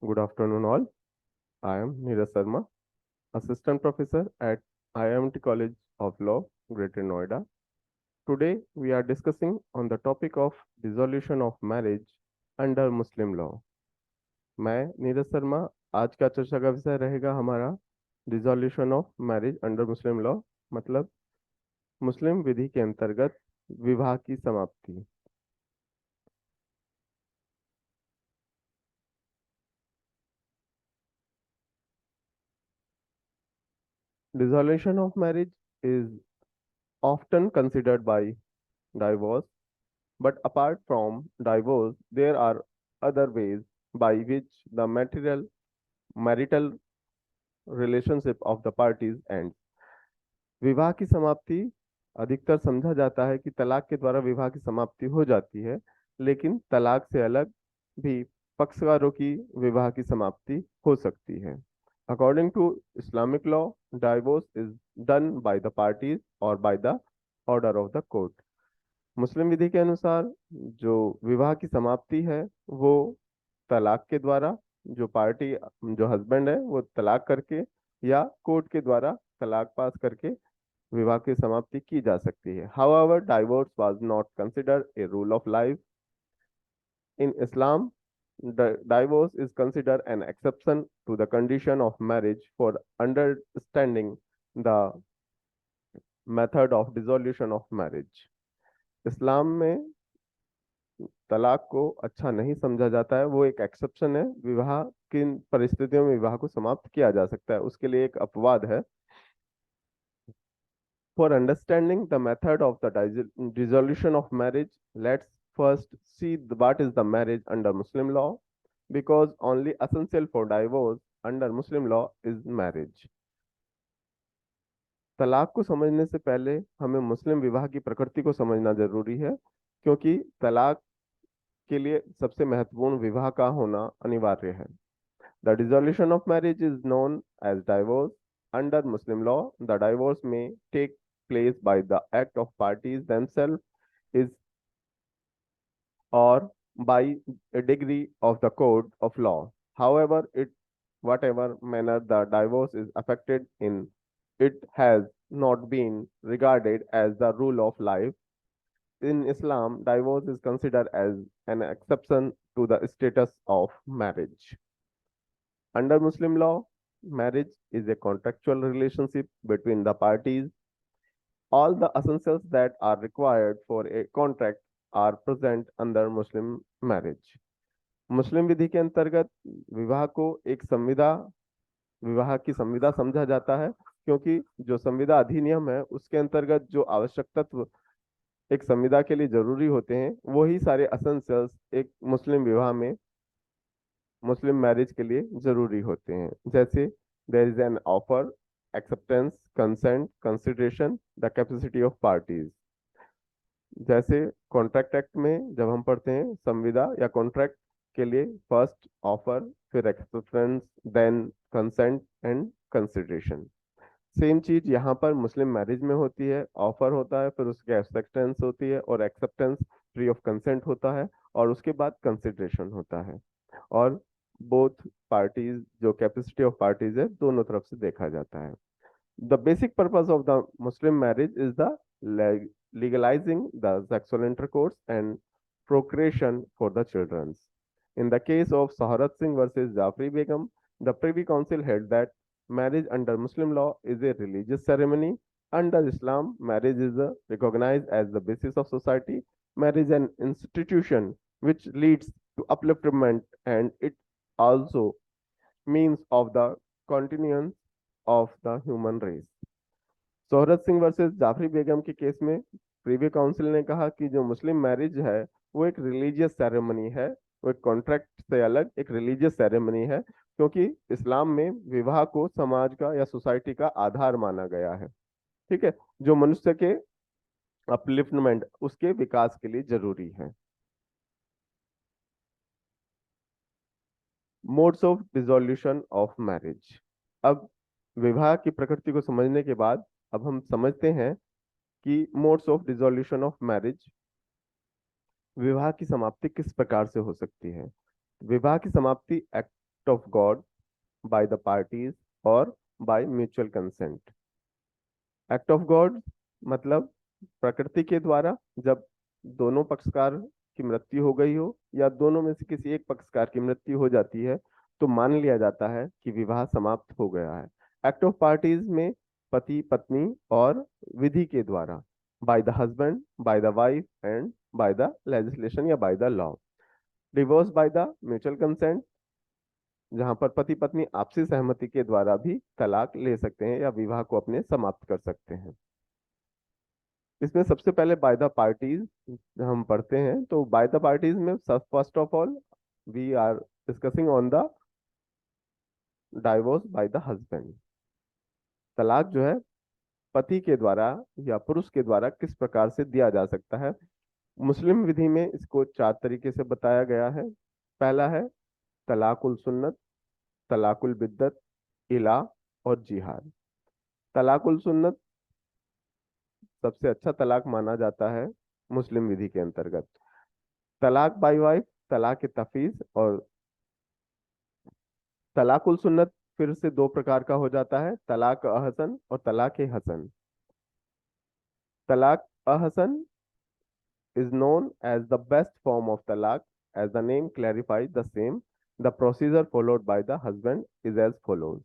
Good afternoon, all. I am Neeraj Sharma, Assistant Professor at IIMT College of Law, Greater Noida. Today, we are discussing on the topic of dissolution of marriage under Muslim law. मैं नीरज शर्मा। आज का चर्चा का विषय रहेगा हमारा dissolution of marriage under Muslim law, मतलब मुस्लिम विधि के अंतर्गत विवाह की समाप्ति। Dissolution of marriage is often considered by divorce. But apart from divorce, there are other ways by which the marital relationship of the parties ends. विवाह की समाप्ति अधिकतर समझा जाता है कि तलाक के द्वारा विवाह की समाप्ति हो जाती है, लेकिन तलाक से अलग भी पक्षकारों की विवाह की समाप्ति हो सकती है। According to Islamic law, divorce is done by the parties or by the order of the court. मुस्लिम विधि के अनुसार जो विवाह की समाप्ति है वो तलाक के द्वारा, जो पार्टी जो हस्बैंड है वो तलाक करके या कोर्ट के द्वारा तलाक पास करके विवाह की समाप्ति की जा सकती है। However, divorce was not considered a rule of life. In Islam, divorce is considered an exception to the condition of marriage for understanding the method of dissolution of marriage. इस्लाम में तलाक को अच्छा नहीं समझा जाता है, वो एक एक्सेप्शन है। विवाह किन परिस्थितियों में विवाह को समाप्त किया जा सकता है उसके लिए एक अपवाद है। For understanding the method of the dissolution of marriage, let's first see what is the marriage under Muslim law, because only essential for divorce under Muslim law is marriage. तलाक को समझने से पहले हमें मुस्लिम विवाह की प्रकृति को समझना जरूरी है, क्योंकि तलाक के लिए सबसे महत्वपूर्ण विवाह का होना अनिवार्य है। The dissolution of marriage is known as divorce. Under Muslim law, the divorce may take place by the act of parties themselves is or by a degree of the code of law. However, whatever manner the divorce is affected in, it has not been regarded as the rule of life. In Islam, divorce is considered as an exception to the status of marriage. Under Muslim law, marriage is a contractual relationship between the parties. All the essentials that are required for a contract are present under Muslim marriage. मुस्लिम विधि के अंतर्गत विवाह को एक विवाह की संविदा समझा जाता है, क्योंकि जो संविदा अधिनियम है उसके अंतर्गत जो आवश्यक तत्व एक संविदा के लिए जरूरी होते हैं वही सारे एसेंशियल्स एक मुस्लिम विवाह में मुस्लिम मैरिज के लिए जरूरी होते हैं। जैसे there is an offer, acceptance, consent, consideration, the capacity of parties. जैसे कॉन्ट्रैक्ट एक्ट में जब हम पढ़ते हैं संविदा या कॉन्ट्रैक्ट के लिए फर्स्ट ऑफर, फिर acceptance, then consent and consideration. Same चीज यहाँ पर मुस्लिम मैरिज में होती है। ऑफर होता है, फिर उसके एक्सेप्टेंस होती है और एक्सेप्टेंस फ्री ऑफ कंसेंट होता है और उसके बाद कंसिडरेशन होता है। और बोथ पार्टीज जो कैपेसिटी ऑफ पार्टीज है दोनों तरफ से देखा जाता है। The basic purpose of the Muslim marriage is the legalizing the sexual intercourse and procreation for the children. In the case of Saharat Singh versus Jafri Begum, the Privy Council held that marriage under Muslim law is a religious ceremony. Under Islam, marriage is recognized as the basis of society. Marriage is an institution which leads to upliftment, and it also means of the continuance of the human race. Sohrat Singh versus Jafri Begum के case में Privi council ने कहा कि जो मुस्लिम marriage है वो एक religious ceremony है, वो एक कॉन्ट्रैक्ट से अलग एक रिलीजियस सेरेमनी है, क्योंकि इस्लाम में विवाह को समाज का या सोसाइटी का आधार माना गया है। ठीक है, जो मनुष्य के अपलिफ्टमेंट उसके विकास के लिए जरूरी है। Modes of dissolution of marriage. अब विवाह की प्रकृति को समझने के बाद अब हम समझते हैं कि modes of dissolution of marriage, विवाह की समाप्ति किस प्रकार से हो सकती है। विवाह की समाप्ति act of God by the parties or by mutual consent. Act of God मतलब प्रकृति के द्वारा, जब दोनों पक्षकार की मृत्यु हो गई हो या दोनों में से किसी एक पक्षकार की मृत्यु हो जाती है तो मान लिया जाता है कि विवाह समाप्त हो गया है। एक्ट ऑफ पार्टीज में पति पत्नी और विधि के द्वारा, by the husband, by the wife and by the legislation या by the law. Divorce by the mutual consent, जहां पर पति पत्नी आपसी सहमति के द्वारा भी तलाक ले सकते हैं या विवाह को अपने समाप्त कर सकते हैं। इसमें सबसे पहले बाय द पार्टीज हम पढ़ते हैं, तो बाय द पार्टीज में first of all we are discussing on the divorce by the husband. तलाक जो है पति के द्वारा या पुरुष के द्वारा किस प्रकार से दिया जा सकता है। मुस्लिम विधि में इसको 4 तरीके से बताया गया है। पहला है तलाकुल सुन्नत, तलाकुल बिद्दत, इला और जिहाद। तलाकुल सुन्नत सबसे अच्छा तलाक माना जाता है मुस्लिम विधि के अंतर्गत। तलाक बाई वाइफ, तलाक तफीज और तलाकुल सुन्नत फिर से 2 प्रकार का हो जाता है, तलाक अहसन और तलाक हसन। तलाक Ahsan is known as the best form of talaq, as the name clarifies the same. The procedure followed by the husband is as follows.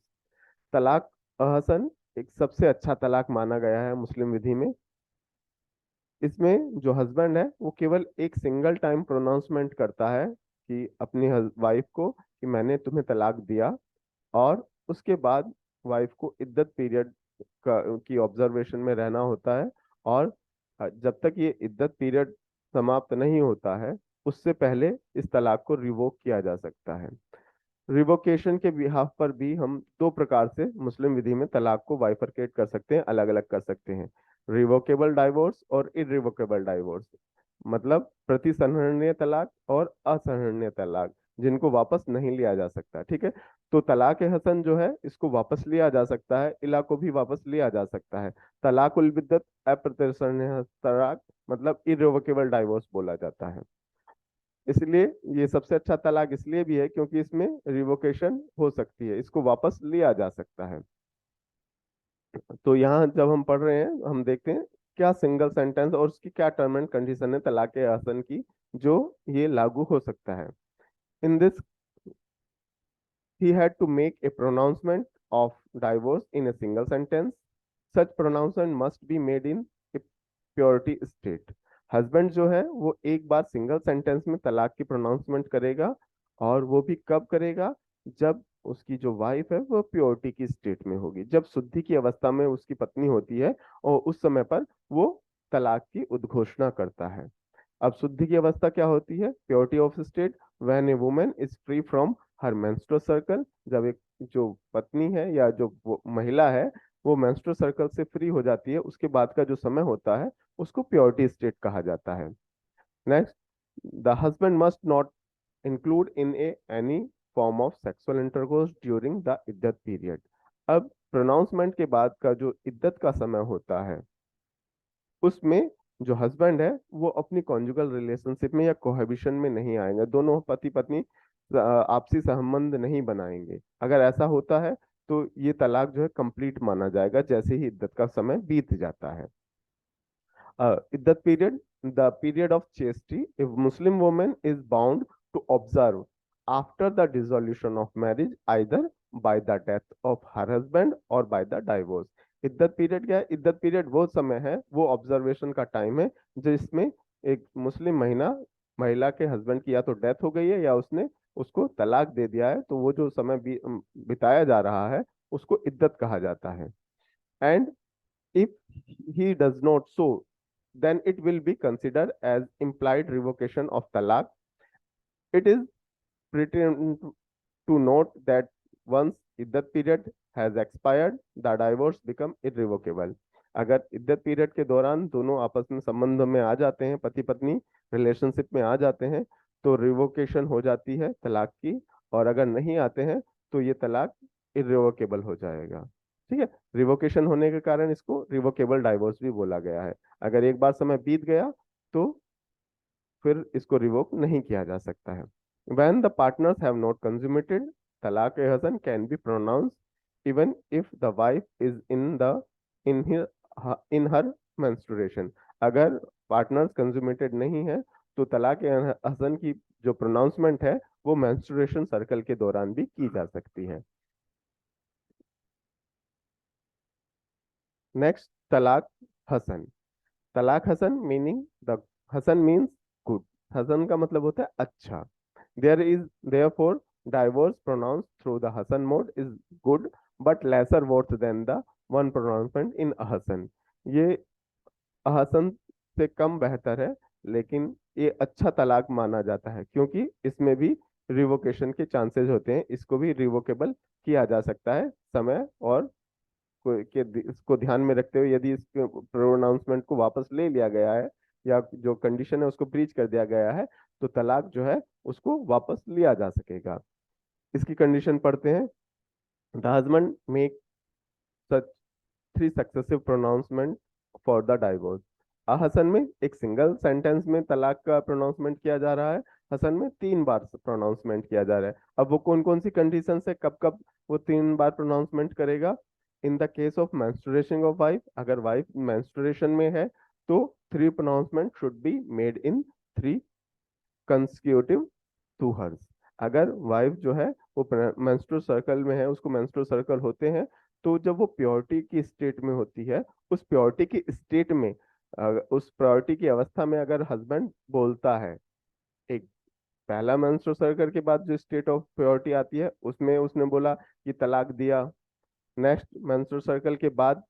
तलाक अहसन एक सबसे अच्छा तलाक माना गया है मुस्लिम विधि में। इसमें जो हस्बैंड है वो केवल एक सिंगल टाइम प्रोनाउंसमेंट करता है कि अपनी वाइफ को कि मैंने तुम्हें तलाक दिया, और उसके बाद वाइफ को इद्दत पीरियड की ऑब्जर्वेशन में रहना होता है। और जब तक ये इद्दत पीरियड समाप्त नहीं होता है उससे पहले इस तलाक को रिवोक किया जा सकता है। रिवोकेशन के बिहाफ पर भी हम 2 प्रकार से मुस्लिम विधि में तलाक को बाइफरकेट कर सकते हैं, अलग अलग कर सकते हैं। रिवोकेबल डाइवोर्स और इरिवोकेबल डाइवोर्स, मतलब प्रतिसंहरणीय तलाक और असंहरणीय तलाक, जिनको वापस नहीं लिया जा सकता। ठीक है, तो तलाक हसन जो है इसको वापस लिया जा सकता है, इला को भी वापस लिया जा सकता है। तलाक उल बिद्दत अप्रतिसंहरणीय तलाक मतलब इरिवोकेबल डाइवोर्स बोला जाता है। इसलिए ये सबसे अच्छा तलाक इसलिए भी है क्योंकि इसमें रिवोकेशन हो सकती है, इसको वापस लिया जा सकता है। तो यहाँ जब हम पढ़ रहे हैं हम देखते हैं क्या सिंगल सेंटेंस और उसकी क्या टर्म एंड कंडीशन है तलाक हसन की जो ये लागू हो सकता है। In this he had to make a pronouncement of divorce in a single sentence. Such pronouncement must be made in a purity state. Husband जो है वो एक बार सिंगल सेंटेंस में तलाक की प्रोनाउंसमेंट करेगा, और वो भी कब करेगा, जब उसकी जो वाइफ है वो प्योरिटी की स्टेट में होगी, जब शुद्धि की अवस्था में उसकी पत्नी होती है, और उस समय पर वो तलाक की उद्घोषणा करता है। अब शुद्धि की अवस्था क्या होती है, purity of state, when a woman is free from her menstrual circle, जब एक जो पत्नी है या जो वो महिला है वो मेंस्ट्रुअल सर्कल से फ्री हो जाती है, उसके बाद का जो समय होता है उसको प्योरिटी स्टेट कहा जाता है। Next, the husband must not include in a any form of sexual intercourse during the iddat period. अब प्रोनाउंसमेंट के बाद का जो इद्दत का समय होता है उसमें जो हस्बैंड है वो अपनी कॉन्जुगल रिलेशनशिप में या कोहैबिशन में नहीं आएंगे, दोनों पति पत्नी आपसी संबंध नहीं बनाएंगे। अगर ऐसा होता है तो ये तलाक जो है कंप्लीट माना जाएगा जैसे ही इद्दत का समय बीत जाता है। Iddat period, the period of chastity, if Muslim woman is bound to observe after the dissolution of marriage, either by the death of her husband or by the divorce. इद्दत पीरियड क्या है, इद्दत पीरियड वो समय है, वो observation का time है जिसमें एक मुस्लिम महिला के हस्बैंड की या तो डेथ हो गई है या उसने उसको तलाक दे दिया है, तो वो जो समय बिताया जा रहा है उसको इद्दत कहा जाता है। And if he does not so, then it will be considered as implied revocation of talaq. It is pertinent to note that once iddat period has expired, the divorce become irrevocable. अगर इद्दत period के दौरान दोनों आपस में संबंध में आ जाते हैं, पति पत्नी रिलेशनशिप में आ जाते हैं, तो रिवोकेशन हो जाती है तलाक की, और अगर नहीं आते हैं तो ये तलाक इर्रिवोकेबल हो जाएगा। ठीक है, रिवोकेशन होने के कारण इसको रिवोकेबल डाइवोर्स भी बोला गया है। अगर एक बार समय बीत गया तो फिर इसको रिवोक नहीं किया जा सकता है। When the partners have not consummated talaq e hasan can be pronounce even if the wife is in in her menstruation. अगर पार्टनर्स कंज्यूमेटेड नहीं है तो तलाक ए हसन की जो प्रोनाउंसमेंट है वो मेंस्ट्रुएशन सर्कल के दौरान भी की जा सकती है। Next, talaq hasan. Talaq hasan meaning the hasan means good. हसन का मतलब होता है अच्छा। There is therefore divorce pronounce through the hasan mode is good but lesser worth than the one pronouncement in ahsan. ये अहसन से कम बेहतर है, लेकिन ये अच्छा तलाक माना जाता है क्योंकि इसमें भी रिवोकेशन के चांसेस होते हैं। इसको भी रिवोकेबल किया जा सकता है समय और इसको ध्यान में रखते हुए। यदि इस प्रोनाउंसमेंट को वापस ले लिया गया है या जो कंडीशन है उसको ब्रीच कर दिया गया है तो तलाक जो है उसको वापस लिया जा सकेगा। इसकी कंडीशन पढ़ते हैं। The husband make such 3 successive pronouncement for the divorce. Hasan में एक सिंगल सेंटेंस में तलाक का प्रोनाउंसमेंट किया जा रहा है, हसन में 3 बार प्रोनाउंसमेंट किया जा रहा है। अब वो कौन कौन सी कंडीशन है, कब कब वो 3 बार प्रोनाउंसमेंट करेगा? In the case of menstruation of wife, अगर वाइफ मेंस्ट्रुएशन में है तो 3 pronouncement should be made in 3 consecutive टू हर्स। अगर वाइफ जो है वो मेंस्ट्रुअल सर्कल में है, उसको मेंस्ट्रुअल सर्कल होते हैं, तो जब वो प्योरिटी की स्टेट में होती है, उस प्योरिटी की स्टेट में उस प्योरिटी की अवस्था में अगर हस्बैंड बोलता है, एक पहला मेंस्ट्रुअल सर्कल के बाद जो स्टेट ऑफ प्योरिटी आती है उसमें उसने बोला कि तलाक दिया। नेक्स्ट मेंस्ट्रुअल सर्कल के बाद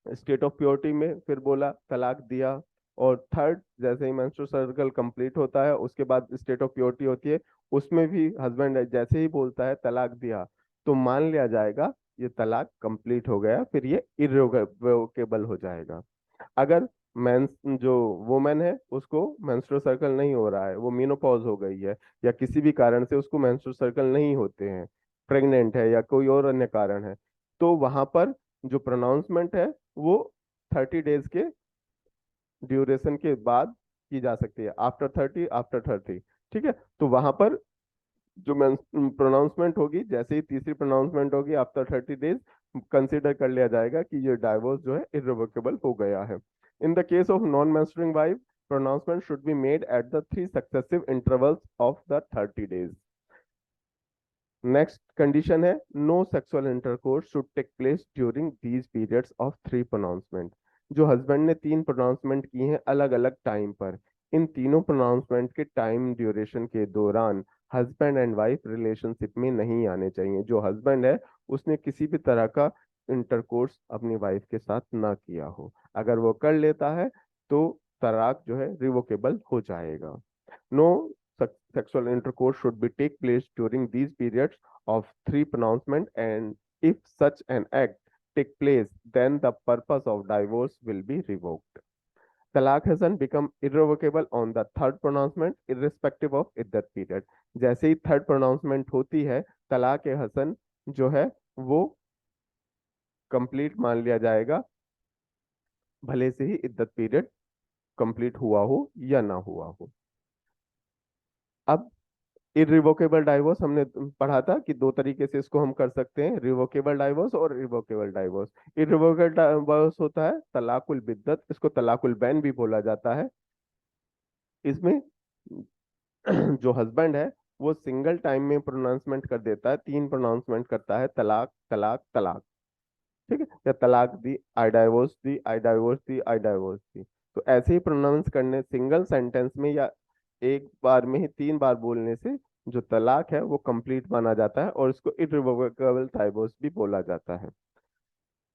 स्टेट ऑफ प्योरिटी में फिर बोला तलाक दिया। और थर्ड, जैसे ही मेंस्ट्रुअल सर्कल कंप्लीट होता है उसके बाद स्टेट ऑफ प्योरिटी होती है, उसमें भी हस्बैंड जैसे ही बोलता है तलाक दिया तो मान लिया जाएगा ये तलाक कंप्लीट हो गया, फिर ये इर्रिवोकेबल हो जाएगा। अगर मेंस जो वुमेन है उसको मेंस्ट्रुअल सर्कल नहीं हो रहा है, वो मीनोपॉज हो गई है या किसी भी कारण से उसको मेंस्ट्रुअल सर्कल नहीं होते हैं, प्रेग्नेंट है या कोई और अन्य कारण है, तो वहां पर जो प्रोनाउंसमेंट है वो 30 डेज के ड्यूरेशन के बाद की जा सकती है, आफ्टर 30। ठीक है, तो वहां पर जो प्रोनाउंसमेंट होगी, जैसे ही तीसरी प्रोनाउंसमेंट होगी आफ्टर 30 डेज, कंसिडर कर लिया जाएगा कि ये डाइवोर्स जो है इर्रिवोकेबल हो गया है। In the case of non menstruating wife, pronouncement should be made at the 3 successive intervals of the 30 days. Next condition है no sexual intercourse should take place during these periods of 3 pronouncement. जो husband ने 3 pronouncement की हैं अलग अलग time पर, इन तीनों pronouncement के टाइम ड्यूरेशन के दौरान हस्बैंड एंड वाइफ रिलेशनशिप में नहीं आने चाहिए। जो हस्बैंड है उसने किसी भी तरह का इंटरकोर्स अपनी वाइफ के साथ ना किया हो। अगर वो कर लेता है तो तलाक जो है रिवोकेबल हो जाएगा। No sexual intercourse should be take place during these periods of 3 pronouncement, and if such an act take place, then the purpose of divorce will be revoked. तलाक Hasan become irrevocable on the third pronouncement irrespective of iddat period। जैसे ही third pronouncement होती है तलाक हसन जो है वो complete मान लिया जाएगा, भले से ही इद्दत पीरियड कंप्लीट हुआ हो या ना हुआ हो। अब इरिवोकेबल डाइवोर्स हमने पढ़ा था कि 2 तरीके से इसको हम कर सकते हैं, रिवोकेबल डाइवोर्स और रिवोकेबल डाइवोर्स। इरिवोकेबल डाइवोर्स होता है तलाकुल बिद्दत, इसको तलाकुल बैन भी बोला जाता है। इसमें जो हस्बैंड है वो सिंगल टाइम में प्रोनाउंसमेंट कर देता है, 3 प्रोनाउंसमेंट करता है, तलाक तलाक तलाक। ठीक है, या तलाक दी, I divorce thee, I divorce thee, I divorce दी। तो ऐसे ही प्रोनाउंस करने सिंगल सेंटेंस में या एक बार में ही 3 बार बोलने से जो तलाक है वो कंप्लीट माना जाता है और इसको इर्रिवोकेबल डाइवोर्स भी बोला जाता है।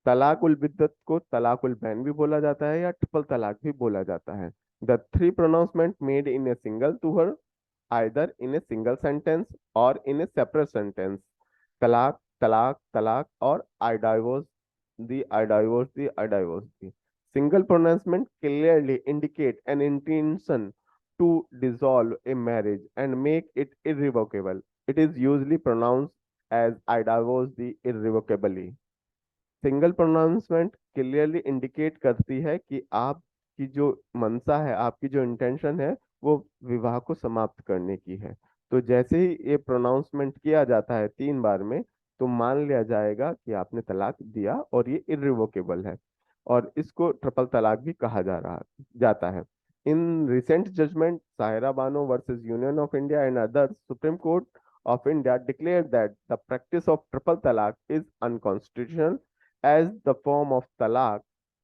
तलाक उल बिद्दत को तलाक उल बैन भी बोला जाता है या ट्रिपल तलाक भी बोला जाता है। The 3 pronouncement made in a single to her, either in a single sentence और इन ए सेपरेट सेंटेंस, तलाक तलाक तलाक और I divorce thee, I divorce thee, I divorce thee. Single pronouncement clearly indicate an intention to dissolve a marriage and make it irrevocable. It is usually pronounced as I divorce thee irrevocably. Single pronouncement clearly indicate करती है कि आपकी जो मंशा है, आपकी जो intention है वो विवाह को समाप्त करने की है। तो जैसे ही ये प्रोनाउंसमेंट किया जाता है 3 बार में, तो मान लिया जाएगा कि आपने तलाक दिया और ये इर्रिवोकेबल है, और इसको ट्रिपल तलाक भी कहा जाता है। In recent judgment Sahira Bano versus Union of India and other, Supreme Court of India declared that the practice of triple talaq is unconstitutional, as the form of talaq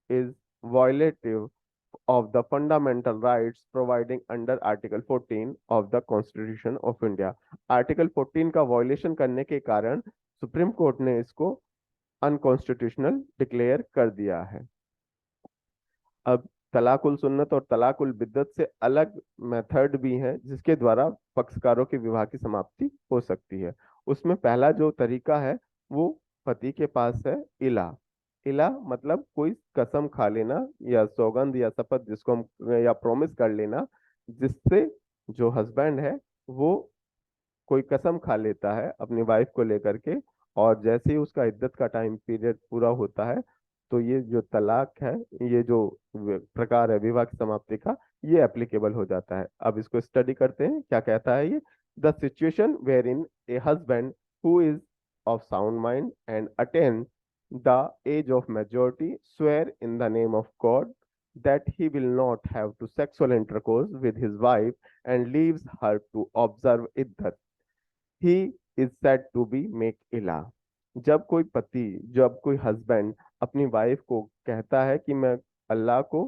is violative of the fundamental rights providing under Article 14 of the Constitution of India। Article 14 का violation करने के कारण supreme court ने इसको unconstitutional declare कर दिया है। अब तलाकुल सुन्नत और तलाकुल बिद्दत से अलग मेथड भी हैं जिसके द्वारा पक्षकारों के विवाह की समाप्ति हो सकती है। उसमें पहला जो तरीका है वो पति के पास है इला। इला मतलब कोई कसम खा लेना या सौगंध या शपथ जिसको हम या प्रॉमिस कर लेना, जिससे जो हस्बैंड है वो कोई कसम खा लेता है अपनी वाइफ को लेकर के, और जैसे ही उसका इद्दत का टाइम पीरियड पूरा होता है तो ये जो तलाक है, ये जो प्रकार है विवाह की समाप्ति का, ये एप्लीकेबल हो जाता है। अब इसको स्टडी करते हैं क्या कहता है ये। The situation where in a husband who is of sound mind and attain the age of majority swear in the name of God that he will not have to sexual intercourse with his wife and leaves her to observe iddat, he is said to be make इला। जब कोई पति, जब कोई husband अपनी wife को कहता है कि मैं अल्लाह को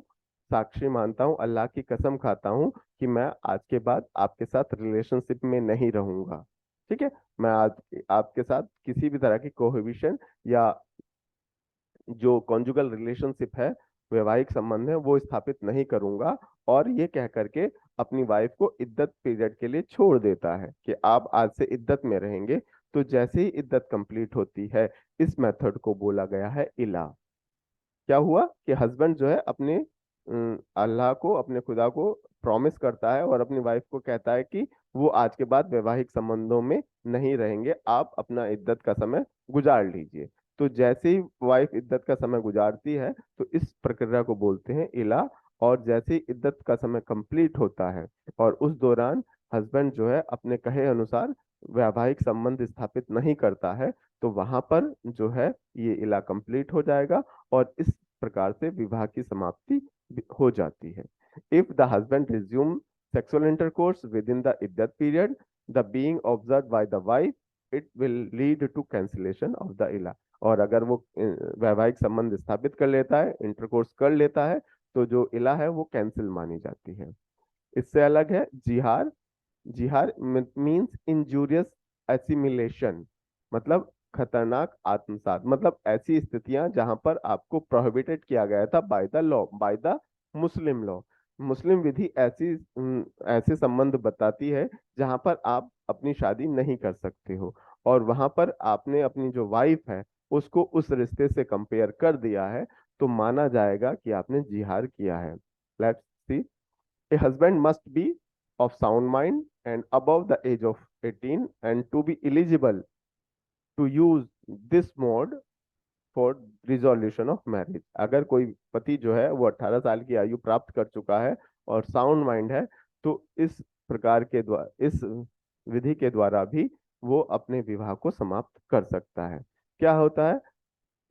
साक्षी मानता हूँ, अल्लाह की कसम खाता हूँ कि मैं आज के बाद आपके साथ रिलेशनशिप में नहीं रहूंगा, ठीक है, मैं आज आपके साथ किसी भी तरह की कोहिबिशन या जो कॉन्जुगल रिलेशनशिप है, वैवाहिक संबंध है, वो स्थापित नहीं करूंगा, और ये कह करके अपनी वाइफ को इद्दत पीरियड के लिए छोड़ देता है कि आप आज से इद्दत में रहेंगे। तो जैसे ही इद्दत कंप्लीट होती है, इस मेथड को बोला गया है इला। क्या हुआ कि हस्बैंड जो है अपने अल्लाह को, अपने खुदा को प्रॉमिस करता है और अपनी वाइफ को कहता है कि वो आज के बाद वैवाहिक संबंधों में नहीं रहेंगे, आप अपना इद्दत का समय गुजार लीजिए। तो जैसे ही वाइफ इद्दत का समय गुजारती है तो इस प्रक्रिया को बोलते हैं इला। और जैसे ही इद्दत का समय कंप्लीट होता है और उस दौरान हस्बैंड जो है अपने कहे अनुसार वैवाहिक संबंध स्थापित नहीं करता है, तो वहां पर जो है ये इला कंप्लीट हो जाएगा और इस प्रकार से विवाह की समाप्ति हो जाती है। If the husband resume sexual intercourse with in the iddat period the being observed by the wife, it will lead to cancellation of the ila. और अगर वो वैवाहिक संबंध स्थापित कर लेता है, इंटरकोर्स कर लेता है, तो जो इला है वो कैंसिल मानी जाती है। इससे अलग है जिहार। जिहार मीन्स इंजूरियस एसिमिलेशन, मतलब खतरनाक आत्मसात, मतलब ऐसी स्थितियां जहां पर आपको प्रोहिबिटेड किया गया था by the law, by the Muslim law. मुस्लिम विधि ऐसे संबंध बताती है जहां पर आप अपनी शादी नहीं कर सकते हो, और वहां पर आपने अपनी जो वाइफ है उसको उस रिश्ते से कंपेयर कर दिया है, तो माना जाएगा कि आपने जिहार किया है। Let's see. A husband must be of sound mind and above the age of 18 and to be eligible to use this mode for resolution of marriage. अगर कोई पति जो है वो 18 साल की आयु प्राप्त कर चुका है और साउंड माइंड है, तो इस प्रकार के द्वारा, इस विधि के द्वारा भी वो अपने विवाह को समाप्त कर सकता है। क्या होता है?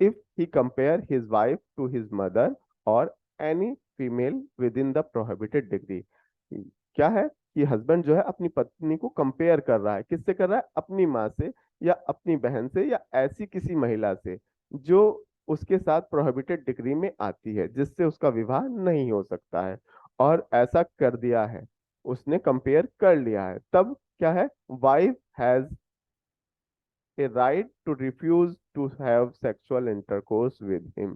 if he compare his wife to his mother or any female within the prohibited degree। क्या है कि हस्बैंड जो है अपनी पत्नी को कंपेयर कर रहा है, किससे कर रहा है? अपनी माँ से या अपनी बहन से या ऐसी किसी महिला से जो उसके साथ प्रोहिबिटेड डिग्री में आती है, जिससे उसका विवाह नहीं हो सकता है, और ऐसा कर दिया है, उसने कंपेयर कर लिया है। तब क्या है? Wife has a right to refuse to have sexual intercourse with him।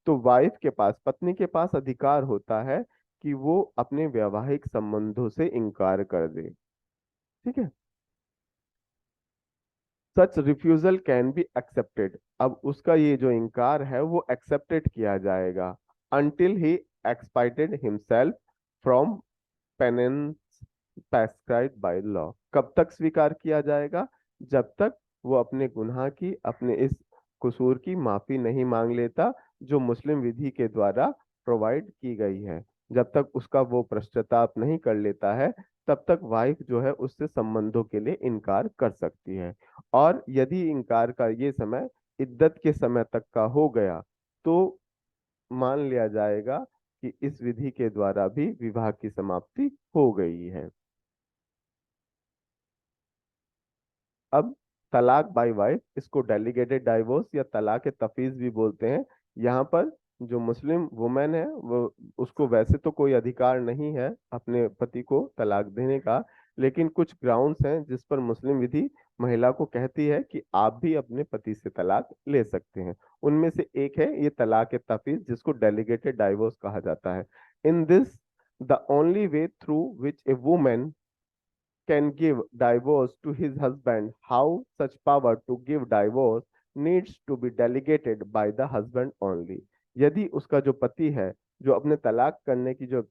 तो वाइफ के पास, पत्नी के पास अधिकार होता है कि वो अपने वैवाहिक संबंधों से इनकार कर दे, ठीक है। सच रिफ्यूजल कैन बी एक्सेप्टेड। अब उसका ये जो इनकार है वो एक्सेप्टेड किया जाएगा until he expiated himself from penance prescribed by law। कब तक स्वीकार किया जाएगा? जब तक वो अपने गुनाह की, अपने इस कसूर की माफी नहीं मांग लेता जो मुस्लिम विधि के द्वारा प्रोवाइड की गई है। जब तक उसका वो पश्चाताप नहीं कर लेता है, तब तक वाइफ जो है उससे संबंधों के लिए इनकार कर सकती है। और यदि इनकार का ये समय इद्दत के समय तक का हो गया तो मान लिया जाएगा कि इस विधि के द्वारा भी विवाह की समाप्ति हो गई है। अब तलाक बाय वाइफ, इसको डेलीगेटेड डाइवोर्स या तलाक तफीज भी बोलते हैं। यहाँ पर जो मुस्लिम वुमेन है वो, उसको वैसे तो कोई अधिकार नहीं है अपने पति को तलाक देने का, लेकिन कुछ ग्राउंड्स हैं जिस पर मुस्लिम विधि महिला को कहती है कि आप भी अपने पति से तलाक ले सकते हैं। उनमें से एक है ये तलाक तफीज, जिसको डेलीगेटेड डाइवोर्स कहा जाता है। In this the only way through which A women can give divorce to his husband, how such power to give divorce needs to be delegated by the husband only। यदि उसका जो पति है, जो अपने तलाक करने की जो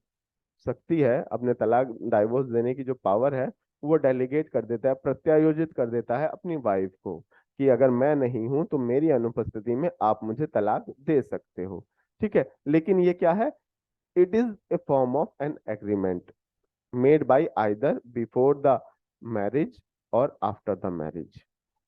शक्ति है, अपने तलाक डाइवोर्स देने की जो पावर है, वो डेलीगेट कर देता है, प्रत्यायोजित कर देता है अपनी वाइफ को कि अगर मैं नहीं हूं तो मेरी अनुपस्थिति में आप मुझे तलाक दे सकते हो। ठीक है, लेकिन ये क्या है? It is a form of an agreement made by either before the marriage और आफ्टर द मैरिज।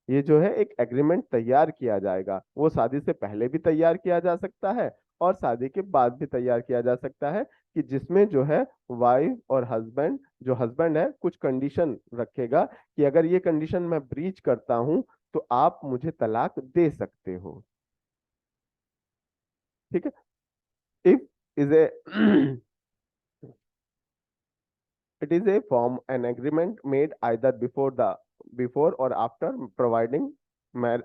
ये जो है एक एग्रीमेंट तैयार किया जाएगा, वो शादी से पहले भी तैयार किया जा सकता है और शादी के बाद भी तैयार किया जा सकता है, कि जिसमें जो है वाइफ और हस्बैंड, जो हस्बैंड है कुछ कंडीशन रखेगा कि अगर ये कंडीशन मैं ब्रीच करता हूं तो आप मुझे तलाक दे सकते हो। ठीक है। If is a It is a form, an agreement made either before or after providing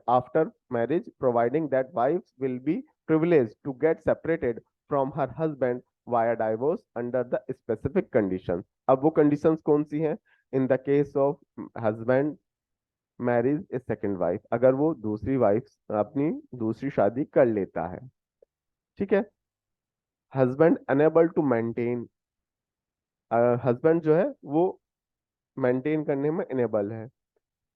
after marriage, providing that wives will be privileged to get separated from her husband via divorce under the specific conditions। अब वो conditions कौन सी हैं? In the case of husband marries a second wife, अगर वो दूसरी wife अपनी दूसरी शादी कर लेता है। ठीक है। Husband unable to maintain, husband जो है वो मेंटेन करने में इनेबल है।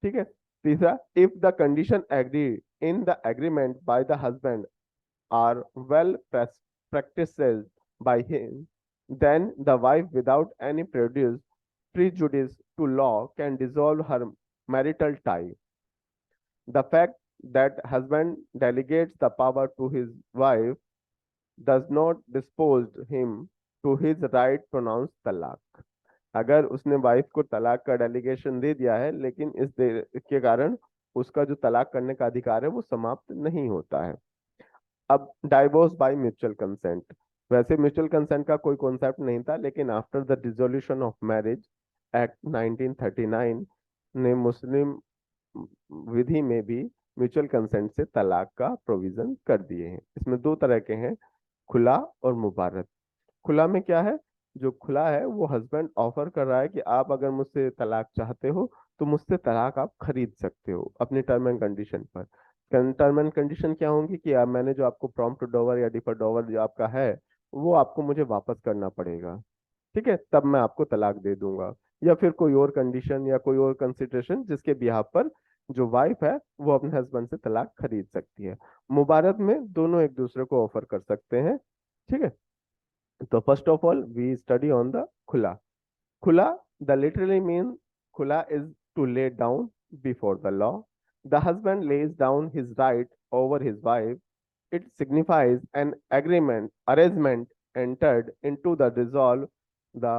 ठीक है। तीसरा, if the condition agree in the agreement by the husband are well practiced by him, then the wife without any prejudice to law can dissolve her marital tie। The fact that husband delegates the power to his wife does not dispose him to his right pronounce talaq। अगर उसने wife को तलाक का delegation दे दिया है, लेकिन के कारण उसका जो तलाक करने का अधिकार है वो समाप्त नहीं होता है। अब डाइवोर्स बाय म्यूचुअल कंसेंट, वैसे म्यूचुअल कंसेंट का कोई कॉन्सेप्ट नहीं था, लेकिन after the dissolution of marriage act 1939 ने मुस्लिम विधि में भी म्यूचुअल कंसेंट से तलाक का प्रोविजन कर दिए हैं। इसमें दो तरह के हैं, खुला और मुबारक। खुला में क्या है? जो खुला है वो हस्बैंड ऑफर कर रहा है कि आप अगर मुझसे तलाक चाहते हो तो मुझसे तलाक आप खरीद सकते हो अपनी टर्म एंड कंडीशन पर। टर्म एंड कंडीशन क्या होंगी कि मैंने जो आपको प्रॉम्प्ट डॉवर या डिफर डॉवर जो आपका है वो आपको मुझे वापस करना पड़ेगा। ठीक है, तब मैं आपको तलाक दे दूंगा। या फिर कोई और कंडीशन या कोई और कंसिडरेशन जिसके बिहाफ पर जो वाइफ है वो अपने हस्बैंड से तलाक खरीद सकती है। मुबारक में दोनों एक दूसरे को ऑफर कर सकते हैं। ठीक है। तो first of all we study on the खुला। खुला, द लिटरली मीन खुला is to lay down before the law। The husband lays down his right over his wife। It signifies an agreement, arrangement entered into the dissolve the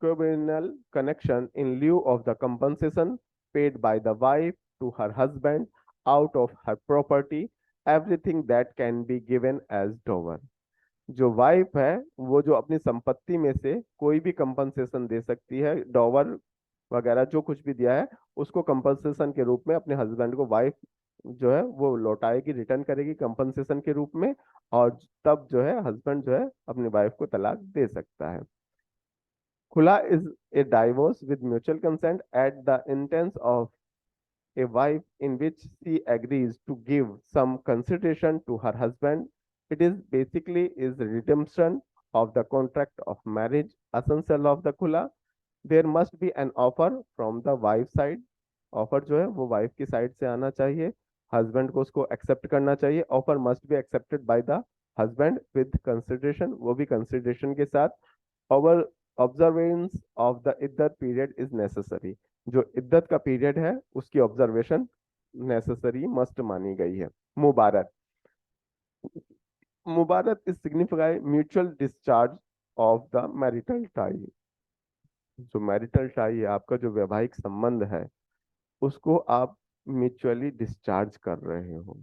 communal connection in lieu of the compensation paid by the wife to her husband out of her property, everything that can be given as dower। जो wife है वो जो अपनी संपत्ति में से कोई भी कंपनसेशन दे सकती है, डॉवर वगैरह जो कुछ भी दिया है उसको कंपनसेशन के रूप में अपने हस्बैंड को वाइफ जो है वो लौटाएगी, रिटर्न करेगी कंपनसेशन के रूप में। और तब जो है हस्बैंड जो है अपनी वाइफ को तलाक दे सकता है। खुला is a divorce with mutual consent at the intense of a wife in which she agrees to give some consideration to her husband। It is basically is redemption of the contract of marriage, essential of the khula। There must be an offer from the wife side। Offer जो है वो wife की side से आना चाहिए, husband को उसको accept करना चाहिए। Offer must be accepted by the husband with consideration, वो भी कंसिडरेशन के साथ। और observance of the iddat period is necessary. जो इद्दत का पीरियड है उसकी ऑब्जर्वेशन नेसेसरी मस्ट मानी गई है। मुबारक, mubarak is signify mutual discharge of the marital tie. जो मैरिटल टाई है, आपका जो वैवाहिक संबंध है, उसको आप म्यूचुअली डिस्चार्ज कर रहे हो।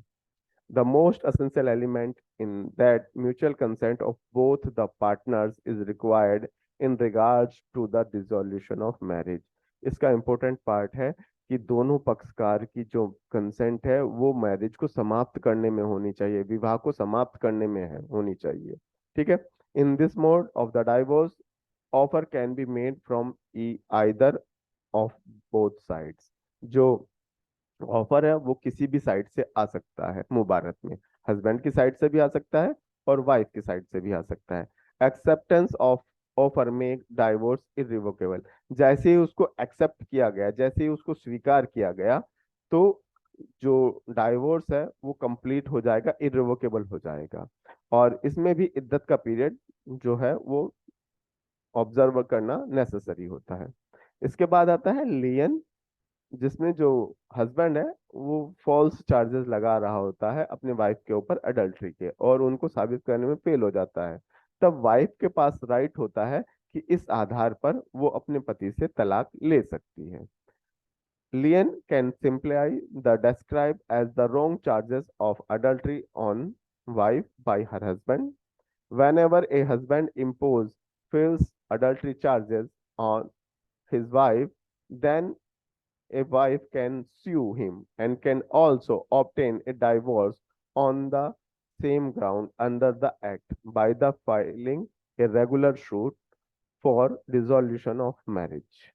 The most essential element in that mutual consent of both the partners is required in regards to the dissolution of marriage। इसका important part है कि दोनों पक्षकार की जो कंसेंट है वो मैरिज को समाप्त करने में होनी चाहिए, विवाह को समाप्त करने में है होनी चाहिए। ठीक है। In this mode of the divorce offer can be made from either of both sides. जो ऑफर है वो किसी भी साइड से आ सकता है मुबारक में। हस्बैंड की साइड से भी आ सकता है और वाइफ की साइड से भी आ सकता है। एक्सेप्टेंस ऑफ ऑफर में डाइवोर्स इरिवोकेबल। जैसे ही उसको एक्सेप्ट किया गया, जैसे ही उसको स्वीकार किया गया, तो जो डाइवोर्स है वो कंप्लीट हो जाएगा, इरिवोकेबल हो जाएगा। और इसमें भी इद्दत का पीरियड जो है वो ऑब्जर्व करना नेसेसरी होता है। इसके बाद आता है लियन, जिसमें जो हस्बैंड है वो फॉल्स चार्जेस लगा रहा होता है अपने वाइफ के ऊपर अडल्ट्री के, और उनको साबित करने में फेल हो जाता है। तब वाइफ के पास राइट होता है कि इस आधार पर वो अपने पति से तलाक ले सकती है। Lien can simply the describe as the wrong charges of adultery on wife by her husband. Whenever a husband imposes false adultery charges on his wife, then a wife can sue him and can also obtain a divorce on the same ground under the act by the filing a regular suit for dissolution of marriage।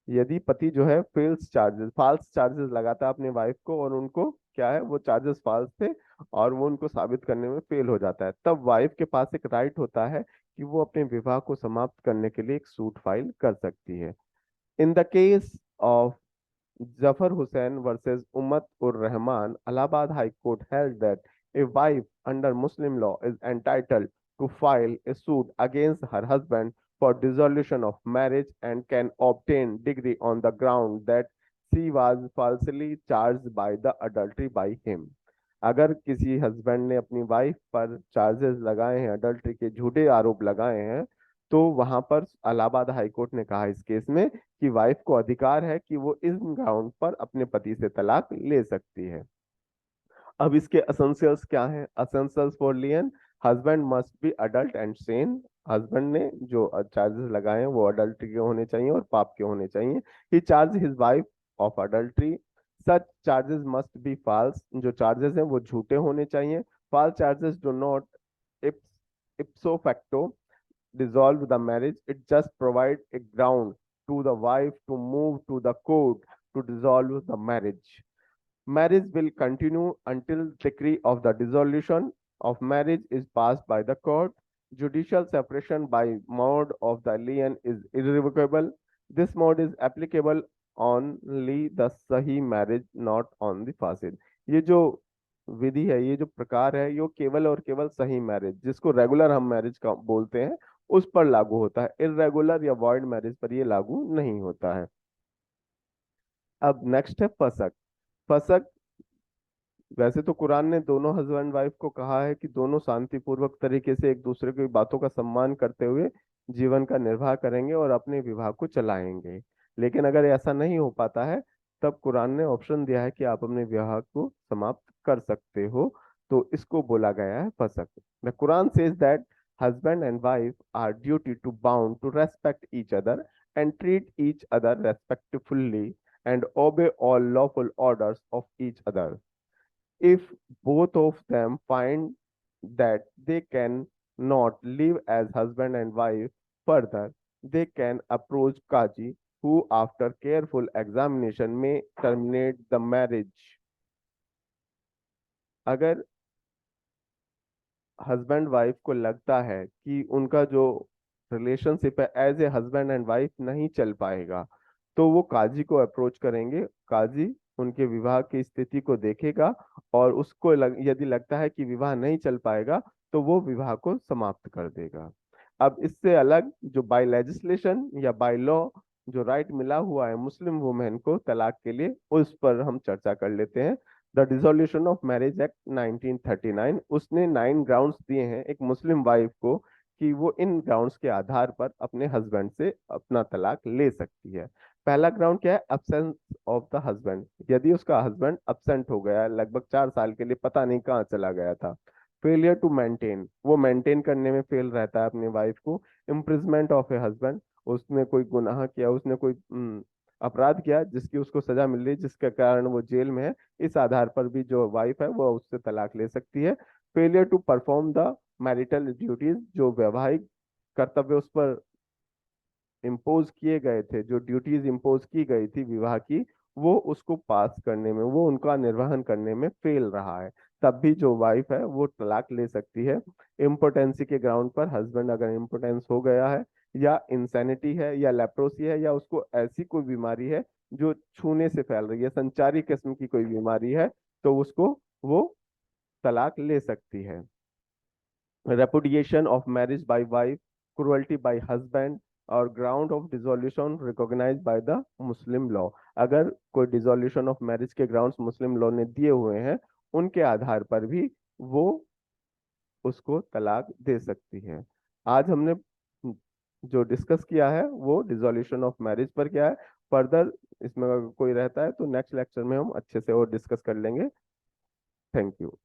यदि पति जो है false charges लगाता है अपने wife को, और उनको क्या है वो चार्जेस फाल्स थे और वो उनको साबित करने में फेल हो जाता है, तब वाइफ के पास एक राइट होता है कि वो अपने विवाह को समाप्त करने के लिए एक सूट फाइल कर सकती है। In the case of Zafar Hussain versus Ummat ur Rahman, Allahabad High Court held that a wife under Muslim law is entitled to file a suit against her husband for dissolution of marriage and can obtain degree on the ground that she was falsely charged by the adultery by him। अगर किसी husband ने अपनी wife पर charges लगाए हैं, adultery के झूठे आरोप लगाए हैं, तो वहां पर इलाहाबाद हाई कोर्ट ने कहा इस केस में कि वाइफ को अधिकार है कि वो इस ग्राउंड पर अपने पति से तलाक ले सकती है। अब इसके एसेंशियल्स क्या हैं? Essentials for lian, husband must be adult and sane. Husband ने जो चार्जेस लगाए हैं वो अडल्ट्री के होने चाहिए और पाप के होने चाहिए। He charge his wife of adultery, such charges must be false. जो चार्जेस हैं वो झूठे होने चाहिए। False charges do not ipso facto dissolve the marriage, it just provide a ground to the wife to move to the court to dissolve the marriage. Marriage will continue until decree of the dissolution of marriage is passed by the court. Judicial separation by mode of the lien is irrevocable. This mode is applicable only the सही marriage, not on the फासिद। ये जो विधि है, ये जो प्रकार है, ये केवल और केवल सही मैरिज, जिसको रेगुलर हम मैरिज का बोलते हैं, उस पर लागू होता है। इरेगुलर या वॉइड मैरिज पर ये लागू नहीं होता है। अब नेक्स्ट है फसक। फसक, वैसे तो कुरान ने दोनों हस्बैंड वाइफ को कहा है कि दोनों शांतिपूर्वक तरीके से एक दूसरे की बातों का सम्मान करते हुए जीवन का निर्वाह करेंगे और अपने विवाह को चलाएंगे। लेकिन अगर ऐसा नहीं हो पाता है, तब कुरान ने ऑप्शन दिया है कि आप अपने विवाह को समाप्त कर सकते हो। तो इसको बोला गया है फसक। The Quran says that husband and wife are duty to bound to respect each other and treat each other respectfully and obey all lawful orders of each other. If both of them find that they can not live as husband and wife further, they can approach Kaji, who after careful examination may terminate the marriage। अगर हस्बैंड वाइफ को लगता है कि उनका जो relationship है as a husband and wife नहीं चल पाएगा, तो वो काजी को अप्रोच करेंगे। काजी उनके विवाह की स्थिति को देखेगा और उसको यदि लगता है कि विवाह नहीं चल पाएगा, तो वो विवाह को समाप्त कर देगा। अब इससे अलग जो बाय लेजिस्लेशन या बाय लॉ जो राइट मिला हुआ है मुस्लिम वुमेन को तलाक के लिए, उस पर हम चर्चा कर लेते हैं। The dissolution of marriage act 1939, उसने 9 ग्राउंड्स दिए हैं एक मुस्लिम वाइफ को कि वो इन ग्राउंड्स के आधार पर अपने हस्बैंड से अपना तलाक ले सकती है। पहला ग्राउंड क्या है? Absence of the husband. यदि उसका हस्बैंड अब्सेंट हो गया है, लगभग 4 साल के लिए पता नहीं कहाँ चला गया था। फेलियर टू मेंटेन, वो मेंटेन करने में फेल रहता है अपनी वाइफ को। इम्प्रिजमेंट ऑफ ए हस्बैंड, उसने कोई गुनाह किया, उसने कोई अपराध किया जिसकी उसको सजा मिल रही है, जिसके कारण वो जेल में है, इस आधार पर भी जो वाइफ है वो उससे तलाक ले सकती है। Failure to perform the marital duties, जो वैवाहिक कर्तव्य उस पर इम्पोज किए गए थे, जो ड्यूटीज इम्पोज की गई थी विवाह की, वो उसको पास करने में, वो उनका निर्वहन करने में फेल रहा है, तब भी जो वाइफ है वो तलाक ले सकती है। इम्पोर्टेंसी के ग्राउंड पर हस्बैंड अगर इम्पोर्टेंस हो गया है, या इंसैनिटी है, या लेप्रोसी है, या उसको ऐसी कोई बीमारी है जो छूने से फैल रही है, संचारी किस्म की कोई बीमारी है, तो उसको वो तलाक ले सकती है। repudiation of marriage by wife, cruelty by husband, और ground of dissolution recognized by the Muslim law. अगर कोई डिसोल्यूशन ऑफ मैरिज के ग्राउंड्स मुस्लिम लॉ ने दिए हुए हैं, उनके आधार पर भी वो उसको तलाक दे सकती है। आज हमने जो डिस्कस किया है वो डिसोल्यूशन ऑफ मैरिज पर किया है। फर्दर इसमें अगर कोई रहता है तो नेक्स्ट लेक्चर में हम अच्छे से और डिस्कस कर लेंगे। Thank you.